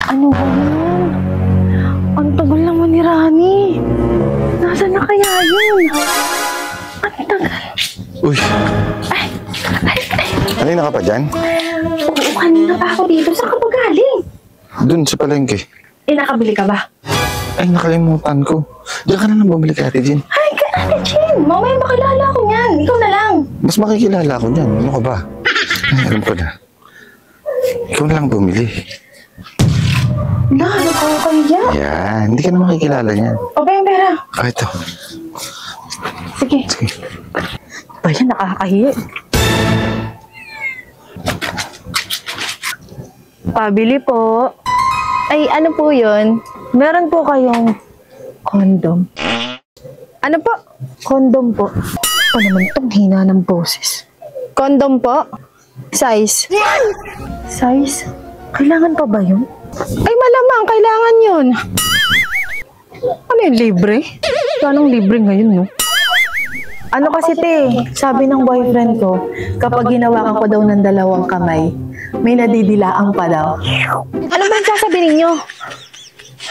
Ano ba yun? Ang tagal naman ni Rani. Nasaan na kaya yun? Ang tagal. Uy, kanina ka pa dyan? Oo, kanina pa ako dito. Saan ka ba galing? Doon sa palengke. Nakabili ka ba? Ay, nakalimutan ko. Diyan ka na lang bumili kay Ate Jean. Ay, ka Ate Jean. Mamaya makilala ko niyan. Ikaw na lang. Mas makikilala ako niyan. Ano ka ba? Ay, alam ko na. Ikaw na lang bumili. Ano ka kaya? Yan, hindi ka na makikilala niyan. O ba yung pera? Ah, ito. Sige. Sige. Ba yan, nakakahiya. Pabili po. Ay, ano po yun? Meron po kayong condom. Ano po? Condom po. Ano naman itong hina ng boses? Condom po? Size? Size? Kailangan pa ba yun? Ay, malamang. Kailangan yun. Ano yung libre? Anong libre ngayon, no? Ano kasi sabi ng boyfriend ko, kapag hinawakan ko daw ng dalawang kamay, may nadidilaan pa daw. Ano ba yung sasabihin ninyo?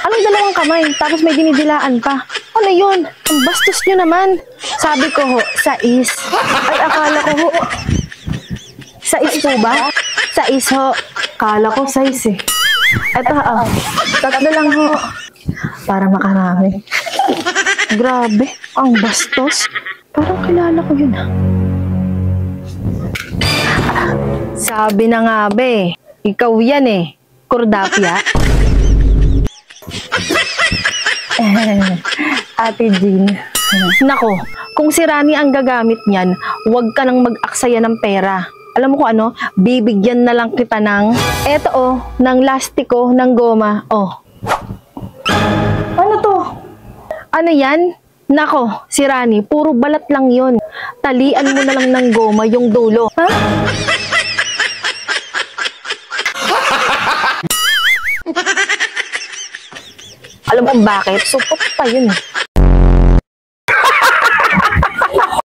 Anong dalawang kamay? Tapos may dinidilaan pa. Ano yun? Ang bastos nyo naman. Sabi ko ho, sais. Ay, akala ko ho. Sais po ba? Sais ho. Akala ko sais eh. Eto tatlo lang ho. Para makarami. Grabe, ang bastos. Parang kilala ko yun Sabi na nga be, ikaw yan eh. Kordapia. Ate Jean. Nako, kung si Rani ang gagamit niyan, huwag ka nang mag-aksaya ng pera. Alam mo kung ano, bibigyan na lang kita ng, eto ng lastiko, ng goma. Ano to? Ano yan? Nako, si Rani, puro balat lang yon. Talian mo na lang ng goma yung dulo. Ha? Alam mo bakit? Supot pa yun.